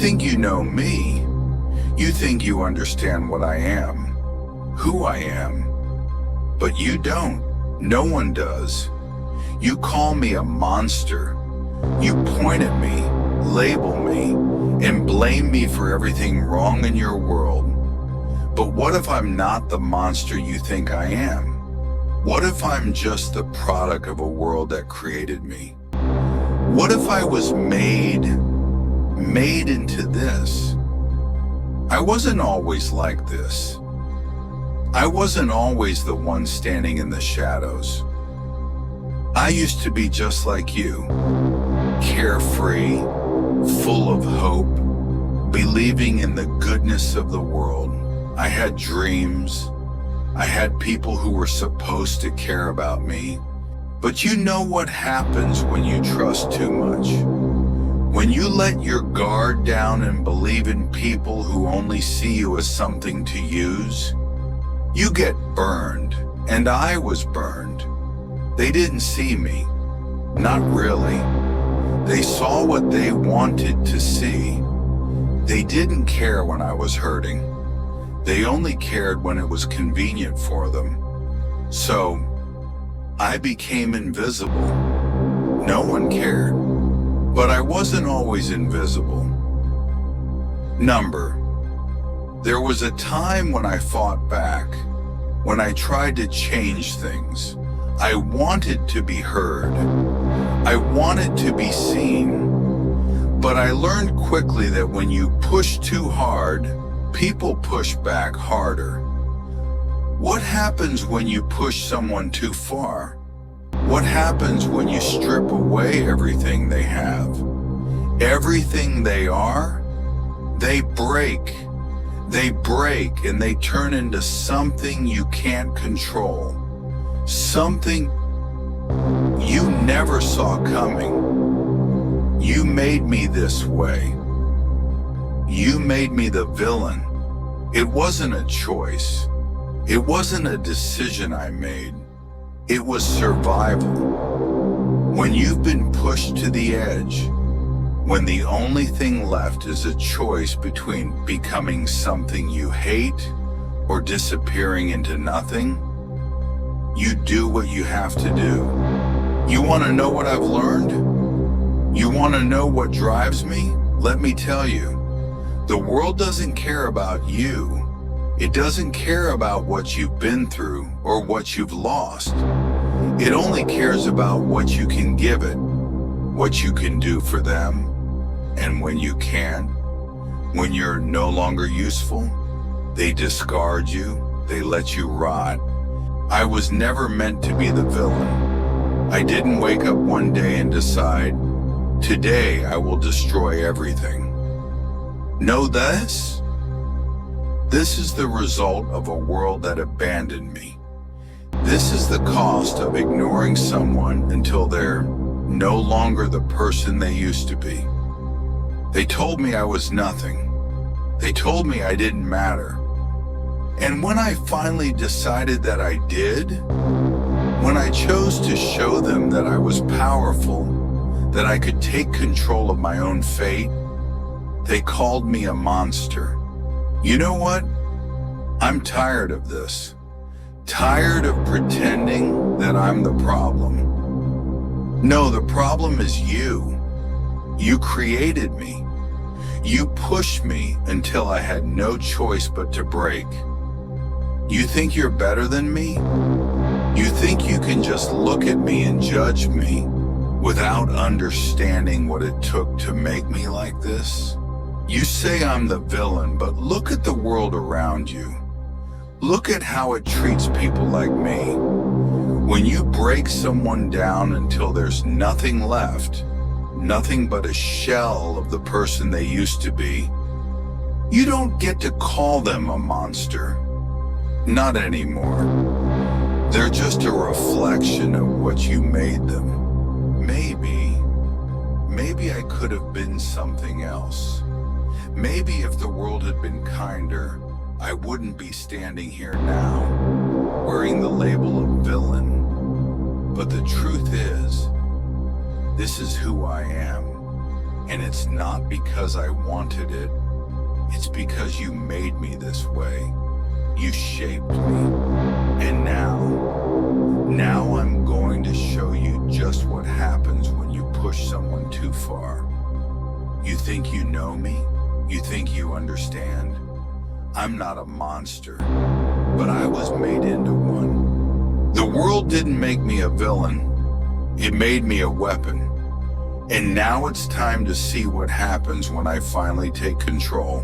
think you know me. You think you understand what I am, who I am. But you don't. No one does. You call me a monster. You point at me, label me, and blame me for everything wrong in your world. But what if I'm not the monster you think I am? What if I'm just the product of a world that created me? What if I was made into this? I wasn't always like this. I wasn't always the one standing in the shadows. I used to be just like you, carefree, full of hope, believing in the goodness of the world. I had dreams. I had people who were supposed to care about me. But you know what happens when you trust too much? When you let your guard down and believe in people who only see you as something to use, you get burned, and I was burned. They didn't see me. Not really. They saw what they wanted to see. They didn't care when I was hurting. They only cared when it was convenient for them. So, I became invisible. No one cared. But I wasn't always invisible. There was a time when I fought back, when I tried to change things. I wanted to be heard. I wanted to be seen. But I learned quickly that when you push too hard, people push back harder. What happens when you push someone too far? What happens when you strip away everything they have? Everything they are? They break. They break and they turn into something you can't control. Something you never saw coming. You made me this way. You made me the villain. It wasn't a choice. It wasn't a decision I made. It was survival. When you've been pushed to the edge, when the only thing left is a choice between becoming something you hate or disappearing into nothing, you do what you have to do. You want to know what I've learned? You want to know what drives me? Let me tell you. The world doesn't care about you. It doesn't care about what you've been through or what you've lost. It only cares about what you can give it, what you can do for them, and when you can't, when you're no longer useful, they discard you, they let you rot. I was never meant to be the villain. I didn't wake up one day and decide, today I will destroy everything. Know this? This is the result of a world that abandoned me. This is the cost of ignoring someone until they're no longer the person they used to be. They told me I was nothing. They told me I didn't matter. And when I finally decided that I did, when I chose to show them that I was powerful, that I could take control of my own fate, they called me a monster. You know what? I'm tired of this. Tired of pretending that I'm the problem. No, the problem is you. You created me. You pushed me until I had no choice but to break. You think you're better than me? You think you can just look at me and judge me without understanding what it took to make me like this? You say I'm the villain, but look at the world around you. Look at how it treats people like me. When you break someone down until there's nothing left, nothing but a shell of the person they used to be, you don't get to call them a monster. Not anymore. They're just a reflection of what you made them. Maybe I could have been something else. Maybe if the world had been kinder, I wouldn't be standing here now, wearing the label of villain. But the truth is, this is who I am, And it's not because I wanted it. It's because you made me this way. You shaped me. And now I'm going to show you just what happens when you push someone too far. You think you know me? You think you understand? I'm not a monster, but I was made into one. The world didn't make me a villain. It made me a weapon. And now it's time to see what happens when I finally take control.